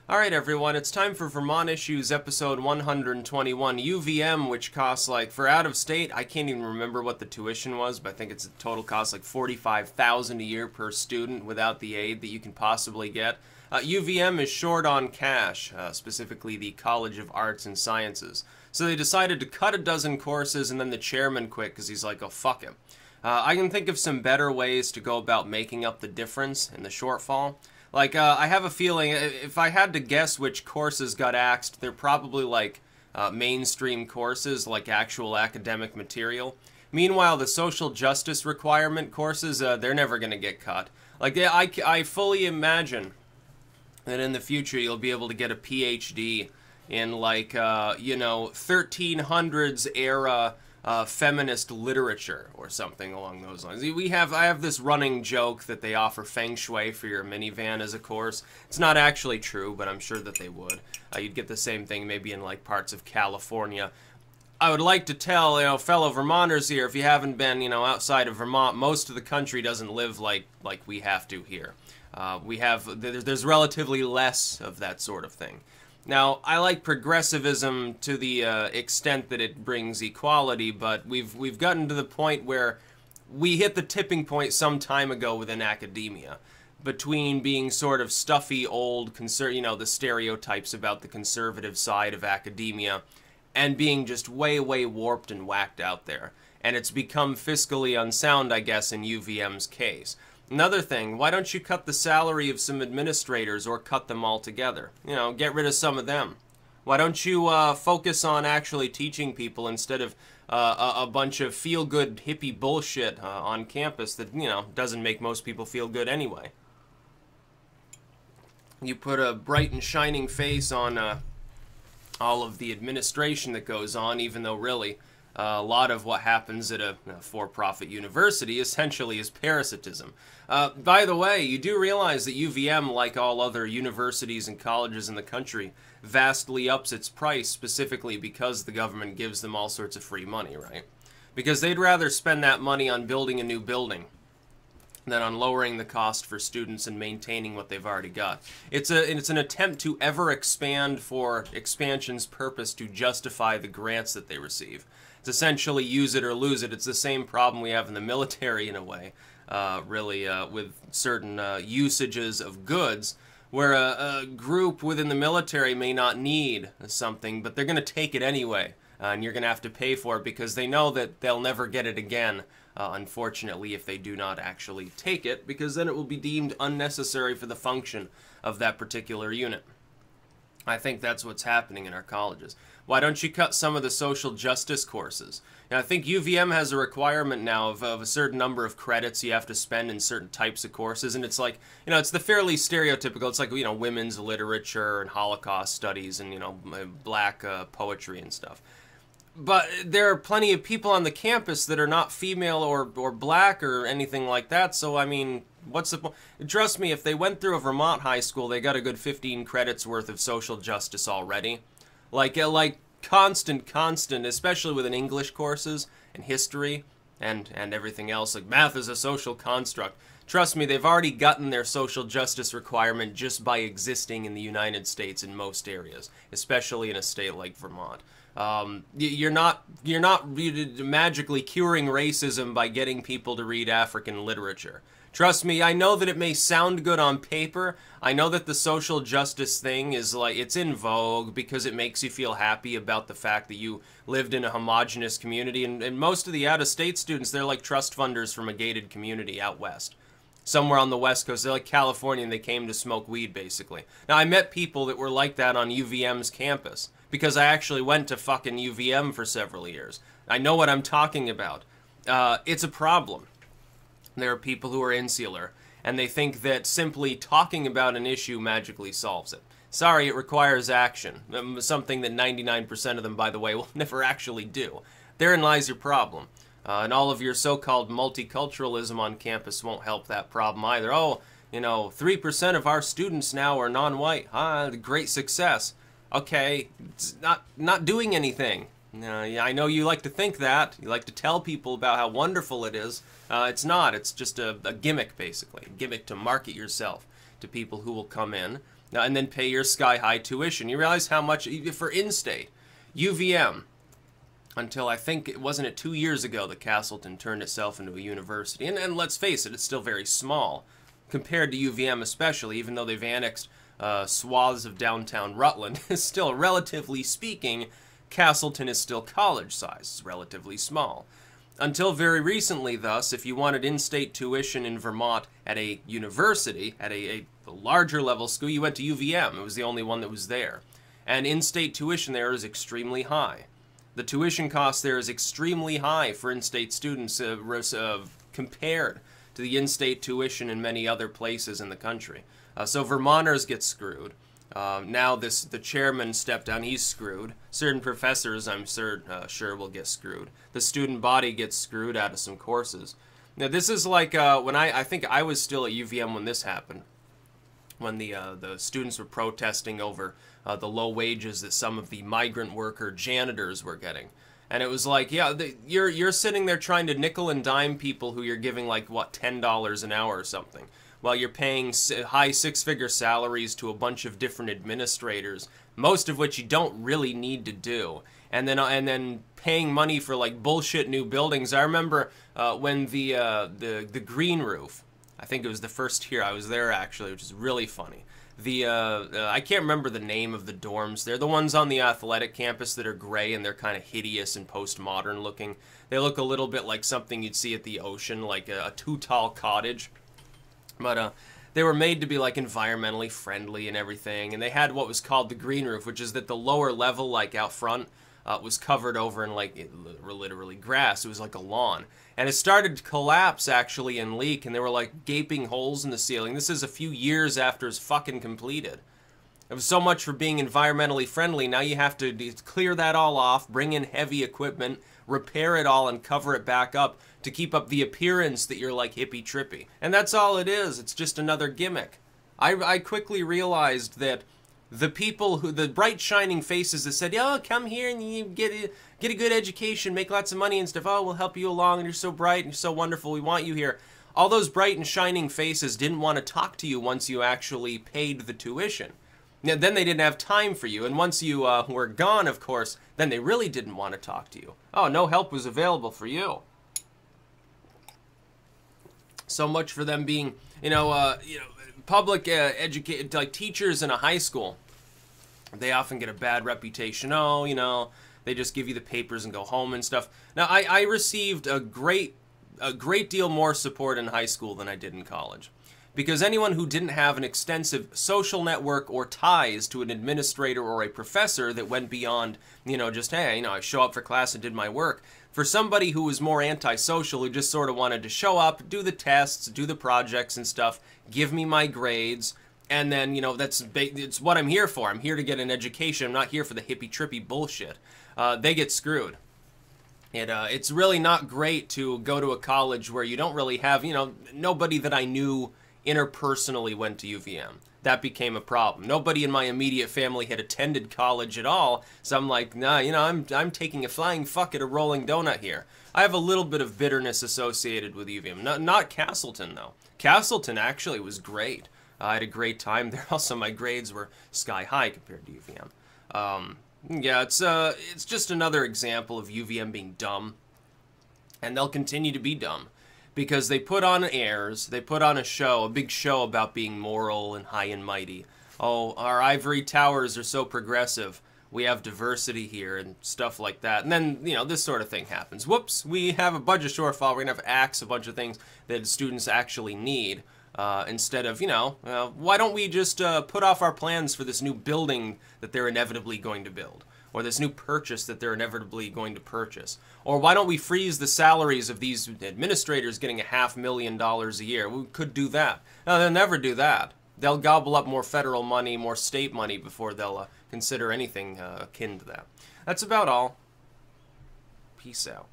Alright everyone, it's time for Vermont Issues episode 121, UVM, which costs like, for out of state, I can't even remember what the tuition was, but I think it's a total cost like $45,000 a year per student without the aid that you can possibly get. UVM is short on cash, specifically the College of Arts and Sciences. So they decided to cut a dozen courses and then the chairman quit because he's like, oh fuck him. I can think of some better ways to go about making up the difference in the shortfall. Like, I have a feeling, if I had to guess which courses got axed, they're probably, like, mainstream courses, like actual academic material. Meanwhile, the social justice requirement courses, they're never going to get cut. Like, I fully imagine that in the future you'll be able to get a PhD in, like, 1300s era feminist literature or something along those lines. I have this running joke that they offer feng shui for your minivan as a course. It's not actually true, but I'm sure that they would. You'd get the same thing maybe in like parts of California. I would like to tell, fellow Vermonters here, if you haven't been, outside of Vermont, most of the country doesn't live like we have to here. There's relatively less of that sort of thing. Now, I like progressivism to the extent that it brings equality, but we've gotten to the point where we hit the tipping point some time ago within academia, between being sort of stuffy, old, the stereotypes about the conservative side of academia, and being just way, way warped and whacked out there. And it's become fiscally unsound, I guess, in UVM's case. Another thing, why don't you cut the salary of some administrators or cut them altogether? Get rid of some of them. Why don't you focus on actually teaching people instead of a bunch of feel-good hippie bullshit on campus that, doesn't make most people feel good anyway. You put a bright and shining face on all of the administration that goes on, even though really a lot of what happens at a for-profit university essentially is parasitism. By the way, you do realize that UVM, like all other universities and colleges in the country, vastly ups its price specifically because the government gives them all sorts of free money, right? Because they'd rather spend that money on building a new building than on lowering the cost for students and maintaining what they've already got. It's an attempt to ever expand for expansion's purpose to justify the grants that they receive. It's essentially use it or lose it. It's the same problem we have in the military in a way, really, with certain usages of goods, where a group within the military may not need something, but they're going to take it anyway, and you're going to have to pay for it because they know that they'll never get it again, unfortunately, if they do not actually take it, because then it will be deemed unnecessary for the function of that particular unit. I think that's what's happening in our colleges. Why don't you cut some of the social justice courses? I think UVM has a requirement now of a certain number of credits you have to spend in certain types of courses, and it's like, it's the fairly stereotypical, it's like, women's literature and Holocaust studies and, black poetry and stuff. But there are plenty of people on the campus that are not female or black or anything like that, so I mean, what's the point? Trust me, if they went through a Vermont high school, they got a good 15 credits worth of social justice already. Like constant, especially within English courses and history and everything else. Like math is a social construct. Trust me, they've already gotten their social justice requirement just by existing in the United States in most areas, especially in a state like Vermont. You're not magically curing racism by getting people to read African literature. Trust me, I know that it may sound good on paper. I know that the social justice thing is like, it's in vogue because it makes you feel happy about the fact that you lived in a homogenous community. And most of the out-of-state students, they're like trust funders from a gated community out west. Somewhere on the west coast, they're like California and they came to smoke weed, basically. Now, I met people that were like that on UVM's campus because I actually went to fucking UVM for several years. I know what I'm talking about. It's a problem. There are people who are insular, and they think that simply talking about an issue magically solves it. Sorry, it requires action, something that 99% of them, by the way, will never actually do. Therein lies your problem. And all of your so-called multiculturalism on campus won't help that problem either. Oh, 3% of our students now are non-white. Great success. Okay, it's not doing anything. I know you like to think that. You like to tell people about how wonderful it is. It's not. It's just a gimmick, basically. A gimmick to market yourself. to people who will come in and then pay your sky-high tuition. You realize how much, for in-state, UVM, until I think, wasn't it 2 years ago that Castleton turned itself into a university? And let's face it, it's still very small, compared to UVM especially, even though they've annexed swaths of downtown Rutland. Still, relatively speaking, Castleton is still college size. It's relatively small. Until very recently, thus, if you wanted in-state tuition in Vermont at a university, at a larger level school, you went to UVM. It was the only one that was there. And in-state tuition there is extremely high. The tuition cost there is extremely high for in-state students compared to the in-state tuition in many other places in the country. So Vermonters get screwed. Now the chairman stepped down, he's screwed. Certain professors, I'm sure will get screwed. The student body gets screwed out of some courses. Now this is like when I think I was still at UVM when this happened. When the students were protesting over the low wages that some of the migrant worker janitors were getting. And it was like, yeah, you're sitting there trying to nickel and dime people who you're giving like, what, $10 an hour or something, while you're paying high six-figure salaries to a bunch of different administrators, most of which you don't really need to do. And then paying money for like bullshit new buildings. I remember when the green roof, I think it was the first year I was there actually, which is really funny. I can't remember the name of the dorms. They're the ones on the athletic campus that are gray and they're kind of hideous and postmodern looking. They look a little bit like something you'd see at the ocean, like a too-tall cottage. But they were made to be like environmentally friendly and everything. And they had what was called the green roof, which is that the lower level, like out front, was covered over in like literally grass. It was like a lawn. And it started to collapse, actually, and leak, and there were, like, gaping holes in the ceiling. This is a few years after it's fucking completed. It was so much for being environmentally friendly. Now you have to clear that all off, bring in heavy equipment, repair it all, and cover it back up to keep up the appearance that you're, like, hippie-trippy. And that's all it is. It's just another gimmick. I quickly realized that the people the bright shining faces that said, "Oh, come here and you get a good education, make lots of money and stuff. Oh, we'll help you along, and you're so bright and you're so wonderful. We want you here." All those bright and shining faces didn't want to talk to you once you actually paid the tuition. Now, then they didn't have time for you, and once you were gone, of course, then they really didn't want to talk to you. Oh, no help was available for you. So much for them being, public educated, like teachers in a high school. They often get a bad reputation. Oh, they just give you the papers and go home and stuff. Now, I received a great deal more support in high school than I did in college. Because anyone who didn't have an extensive social network or ties to an administrator or a professor that went beyond, just, hey, I show up for class and did my work. For somebody who was more antisocial, who just sort of wanted to show up, do the tests, do the projects and stuff, give me my grades, and then, it's what I'm here for. I'm here to get an education. I'm not here for the hippie-trippy bullshit. They get screwed. It's really not great to go to a college where you don't really have, nobody that I knew interpersonally went to UVM. That became a problem. Nobody in my immediate family had attended college at all, so I'm like, nah, I'm taking a flying fuck at a rolling donut here. I have a little bit of bitterness associated with UVM. Not Castleton, though. Castleton actually was great. I had a great time there. Also, my grades were sky high compared to UVM. Yeah, it's just another example of UVM being dumb, and they'll continue to be dumb. Because they put on airs, they put on a big show about being moral and high and mighty. Oh, our ivory towers are so progressive. We have diversity here and stuff like that. And then, this sort of thing happens. Whoops, we have a budget shortfall. We're going to have to axe a bunch of things that students actually need. Instead of, why don't we just put off our plans for this new building that they're inevitably going to build? Or this new purchase that they're inevitably going to purchase. Or why don't we freeze the salaries of these administrators getting $500,000 a year? We could do that. No, they'll never do that. They'll gobble up more federal money, more state money before they'll consider anything akin to that. That's about all. Peace out.